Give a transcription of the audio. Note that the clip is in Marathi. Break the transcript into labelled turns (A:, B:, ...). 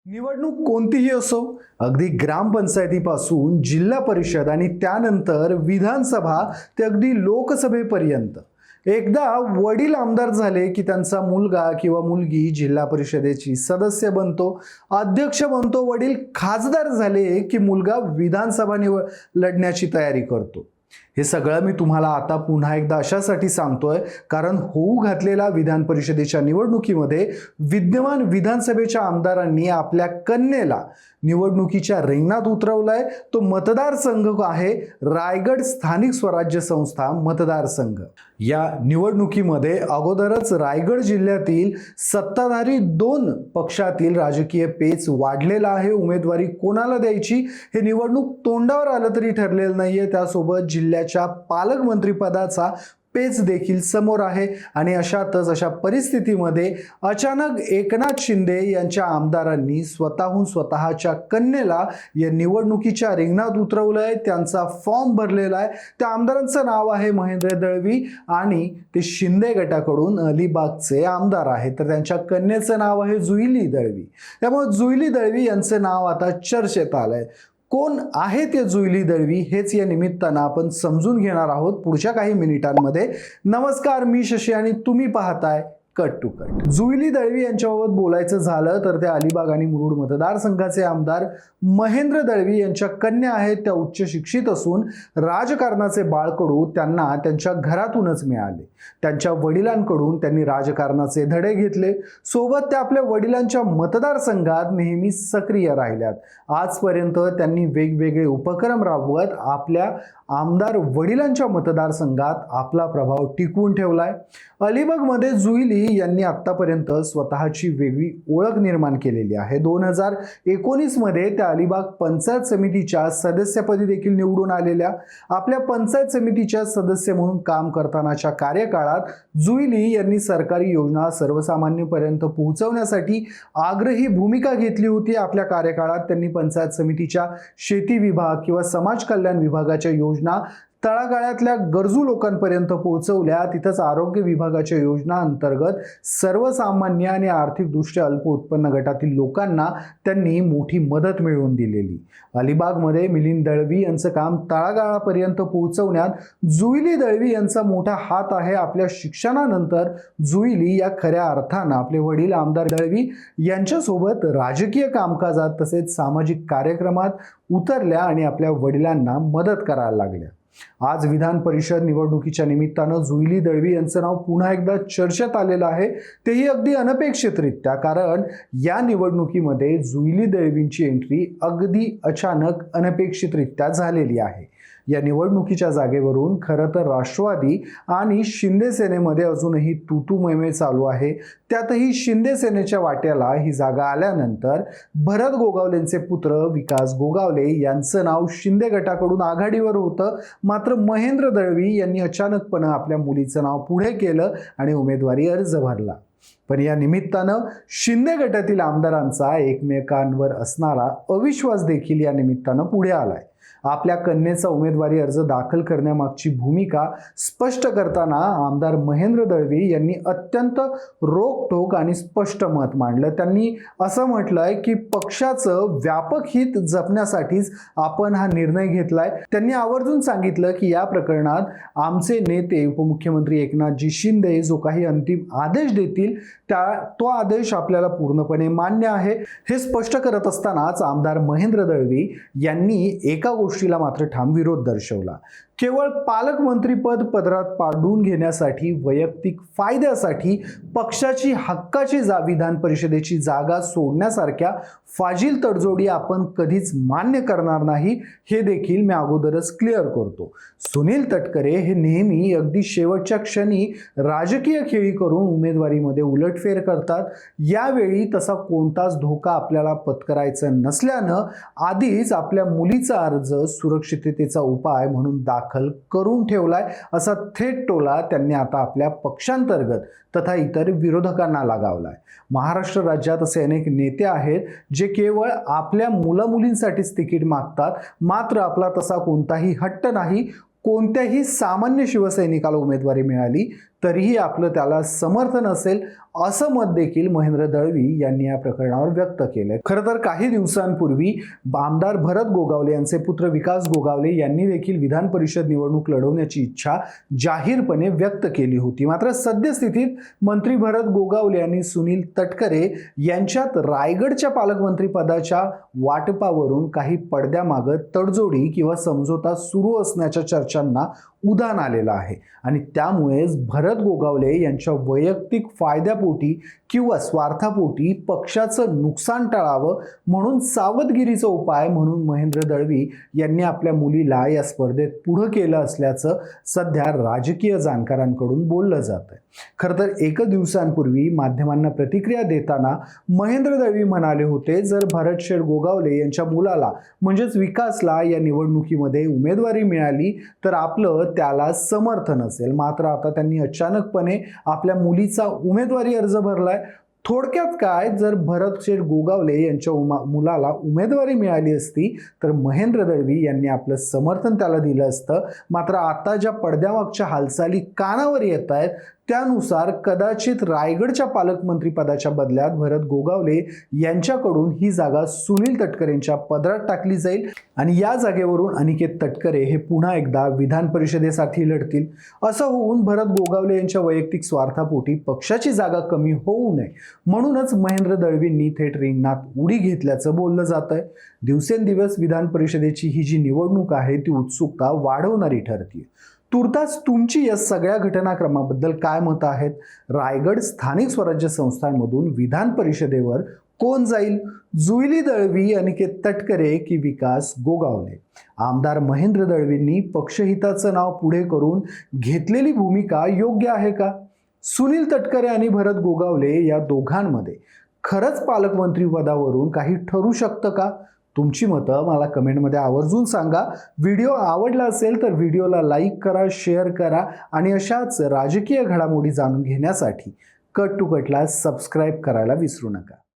A: निवडणूक कोणतीही असो, अगदी ग्रामपंचायतीपासून जिल्हा परिषद आणि त्यानंतर विधानसभा ते अगदी लोकसभेपर्यंत एकदा वडील आमदार झाले की त्यांचा मुलगा किंवा मुलगी जिल्हा परिषदेची सदस्य बनतो, अध्यक्ष बनतो. वडील खासदार झाले की मुलगा विधानसभा लढण्याची तयारी करतो. हे सगळं मी तुम्हाला आता पुन्हा एकदा अशासाठी सांगतोय कारण होऊ घातलेल्या विधान परिषदेच्या निवडणुकीमध्ये विद्यमान विधानसभेच्या आमदारांनी आपल्या कन्येला निवडणुकीच्या रिंगणात उतरवलाय. तो मतदारसंघ आहे रायगड स्थानिक स्वराज्य संस्था मतदारसंघ. या निवडणुकीमध्ये अगोदरच रायगड जिल्ह्यातील सत्ताधारी दोन पक्षातील राजकीय पेच वाढलेला आहे. उमेदवारी कोणाला द्यायची हे निवडणूक तोंडावर आलं तरी ठरलेलं नाहीये. त्यासोबत जिल्ह्याच्या पालकमंत्री पदाचा पेच देखील समोर आहे आणि अशा परिस्थितीमध्ये अचानक एकनाथ शिंदे यांच्या आमदारांनी स्वतःच्या कन्येला या निवडणुकीच्या रिंगणात उतरवलंय. त्यांचा फॉर्म भरलेला आहे. त्या आमदारांचं नाव आहे महेंद्र दळवी आणि ते शिंदे गटाकडून अलिबागचे आमदार आहेत. तर त्यांच्या कन्येचं नाव आहे जुईली दळवी. त्यामुळे जुईली दळवी यांचं नाव आता चर्चेत आलंय. कोण आहे ते जुईली दळवी हेच या निमित्तानं आपण समजून घेणार आहोत पुढच्या काही मिनिटांमध्ये. नमस्कार, मी शशी आणि तुम्ही पाहताय cut to cut. Juili Dalvi यांच्याबाबत बोलायचं झालं तर ते अलिबाग आणि मुरुड मतदारसंघाचे आमदार महेंद्र दळवी यांच्या कन्या आहेत. त्या उच्च शिक्षित असून राजकारणाचे बाळकडू त्यांना त्यांच्या घरातूनच मिळाले. त्यांच्या वडिलांकडून त्यांनी राजकारणाचे धडे घेतले. सोबत त्या आपल्या वडिलांच्या मतदारसंघात नेहमी सक्रिय राहिल्यात. आजपर्यंत त्यांनी वेगवेगळे उपक्रम राबवत आपल्या आमदार वडिलांच्या मतदारसंघात आपला प्रभाव टिकवून ठेवलाय. अलिबागमध्ये जुईली यांनी आतापर्यंत स्वतःची वेगळी ओळख निर्माण केलेली आहे. 2019 मध्ये त्या अलिबाग पंचायत समितीच्या सदस्यपदी देखील निवडून आलेल्या. आपल्या पंचायत समितीच्या सदस्य म्हणून काम करतानाच्या कार्यकाळात जुईली यांनी सरकारी योजना सर्वसामान्यांपर्यंत पोहोचवण्यासाठी आग्रही भूमिका घेतली होती. आपल्या कार्यकाळात त्यांनी पंचायत समितीच्या शेती विभाग किंवा समाज कल्याण विभागाच्या योजना तळागाळातल्या गरजू लोकांपर्यंत पोहोचवल्या. तिथंच आरोग्य विभागाच्या योजना अंतर्गत सर्वसामान्य आणि आर्थिकदृष्ट्या अल्प उत्पन्न गटातील लोकांना त्यांनी मोठी मदत मिळवून दिलेली. अलिबागमध्ये मिलिंद दळवी यांचं काम तळागाळापर्यंत पोहोचवण्यात जुईली दळवी यांचा मोठा हात आहे. आपल्या शिक्षणानंतर जुईली या खऱ्या अर्थानं आपले वडील आमदार दळवी यांच्यासोबत राजकीय कामकाजात तसेच सामाजिक कार्यक्रमात उतरल्या आणि आपल्या वडिलांना मदत करायला लागल्या. आज विधान परिषद निवडणुकीच्या निमित्तानं जुईली दळवी यांचं नाव पुन्हा एकदा चर्चेत आलेलं आहे. तेही अगदी अनपेक्षितरित्या, कारण या निवडणुकीमध्ये जुईली दळवींची एंट्री अगदी अचानक अनपेक्षितरित्या झालेली आहे. या निवडणुकीच्या जागेवरून खरं तर राष्ट्रवादी आणि शिंदे सेनेमध्ये अजूनही तूतू मैमे चालू आहे. त्यातही शिंदे सेनेच्या वाट्याला ही जागा आल्यानंतर भरत गोगावलेंचे पुत्र विकास गोगावले यांचं नाव शिंदे गटाकडून आघाडीवर होतं. मात्र महेंद्र दळवी यांनी अचानकपणे आपल्या मुलीचं नाव पुढे केलं आणि उमेदवारी अर्ज भरला. पण या निमित्तानं शिंदे गटातील आमदारांचा एकमेकांवर असणारा अविश्वास देखील या निमित्तानं पुढे आलाय. आपल्या कन्येचा उमेदवारी अर्ज दाखल करण्यामागची भूमिका स्पष्ट करताना आमदार महेंद्र दळवी यांनी अत्यंत रोखठोक आणि स्पष्ट मत मांडलं. त्यांनी असं म्हटलंय की पक्षाचं व्यापक हित जपण्यासाठीच आपण हा निर्णय घेतलाय. त्यांनी आवर्जून सांगितलं की या प्रकरणात आमचे नेते उपमुख्यमंत्री एकनाथजी शिंदे जो काही अंतिम आदेश देतील तो आदेश आपल्याला पूर्णपणे मान्य आहे. हे स्पष्ट करत असतानाच आमदार महेंद्र दळवी यांनी एका गोष्टीला मात्र ठाम विरोध दर्शवला. केवळ पालकमंत्रीपद पदरात पाडून घेण्यासाठी, वैयक्तिक फायद्यासाठी पक्षाची हक्काची विधान परिषदेची जागा सोडण्यासारख्या फाजील तडजोडी आपण कधीच मान्य करणार नाही, हे देखील मी अगोदरच क्लिअर करतो. सुनील तटकरे हे नेहमी अगदी शेवटच्या क्षणी राजकीय खेळी करून उमेदवारीमध्ये उलटफेर करतात. यावेळी तसा कोणताच धोका आपल्याला पत्करायचा नसल्यानं आधीच आपल्या मुलीचा अर्ज सुरक्षिततेचा उपाय म्हणून दाखल करून ठेवलाय, असा थेट टोला त्यांनी आता आपल्या पक्षांतर्गत तथा इतर विरोधकांना लगावलाय. महाराष्ट्र राज्यात असे अनेक नेते आहेत जे केवळ आपल्या मुलामुलींसाठीच तिकीट मागतात. मात्र आपला तसा कोणताही हट्ट नाही. कोणत्याही सामान्य शिवसैनिकाला उमेदवारी मिळाली तरीही आपलं त्याला समर्थन असेल असं मत देखील महेंद्र दळवी यांनी या प्रकरणावर व्यक्त केलंय. खरं तर काही दिवसांपूर्वी आमदार भरत गोगावले यांचे पुत्र विकास गोगावले यांनी देखील विधान परिषद निवडणूक लढवण्याची इच्छा जाहीरपणे व्यक्त केली होती. मात्र सद्यस्थितीत मंत्री भरत गोगावले आणि सुनील तटकरे यांच्यात रायगडच्या पालकमंत्री पदाच्या वाटपावरून काही पडद्यामागं तडजोडी किंवा समझोता सुरू असण्याच्या चर्चांना उधाण आलेलं आहे आणि त्यामुळेच भरत गोगावले यांच्या वैयक्तिक फायद्यापोटी किंवा स्वार्थापोटी पक्षाचं नुकसान टाळावं म्हणून सावधगिरीचा उपाय म्हणून महेंद्र दळवी यांनी आपल्या मुलीला या स्पर्धेत पुढं केलं असल्याचं सध्या राजकीय जाणकारांकडून बोललं जात आहे. खरं तर एकच दिवसांपूर्वी माध्यमांना प्रतिक्रिया देताना महेंद्र दळवी म्हणाले होते, जर भरत शेठ गोगावले यांच्या मुलाला म्हणजेच विकासला या निवडणुकीमध्ये उमेदवारी मिळाली तर आपलं त्याला समर्थन असेल. मात्र आता त्यांनी अचानकपणे आपल्या मुलीचा उमेदवारी अर्ज भरलाय. थोडक्यात काय, जर भरत शेठ गोगावले यांच्या मुलाला उमेदवारी मिळाली असती तर महेंद्र दळवी यांनी आपलं समर्थन त्याला दिलं असतं. मात्र आता ज्या पडद्यामागच्या हालचाली कानावर येत आहेत त्यानुसार कदाचित रायगडच्या पालकमंत्री पदाच्या बदल्यात भरत गोगावले यांच्याकडून ही जागा सुनील तटकरेंच्या पदरात टाकली जाईल आणि या जागेवरून अनिकेत तटकरे हे पुन्हा एकदा विधान परिषदेसाठी लढतील. असं होऊन भरत गोगावले यांच्या वैयक्तिक स्वार्थापोटी पक्षाची जागा कमी होऊ नये म्हणूनच महेंद्र दळवींनी थेट रिंगणात उडी घेतल्याचं बोललं जात आहे. दिवसेंदिवस विधान परिषदेची ही जी निवडणूक आहे ती उत्सुकता वाढवणारी ठरते. तुर्तास तुमची या सगळ्या घटनाक्रमाबद्दल काय मतं आहेत? रायगड स्थानिक स्वराज्य संस्थांमधून विधान परिषदेवर कोण जाईल? जुईली दळवी, अनिकेत तटकरे की विकास गोगावले? आमदार महेंद्र दळवींनी पक्षहिताचं नाव पुढे करून घेतलेली भूमिका योग्य आहे का? सुनील तटकरे आणि भरत गोगावले या दोघांमध्ये खरंच पालकमंत्री पदावरून काही ठरू शकतं का? तुमची मतं मला कमेंटमध्ये आवर्जून सांगा. व्हिडिओ आवडला असेल तर व्हिडिओला लाईक करा, शेअर करा आणि अशाच राजकीय घडामोडी जाणून घेण्यासाठी कट टू कटला सबस्क्राईब करायला विसरू नका.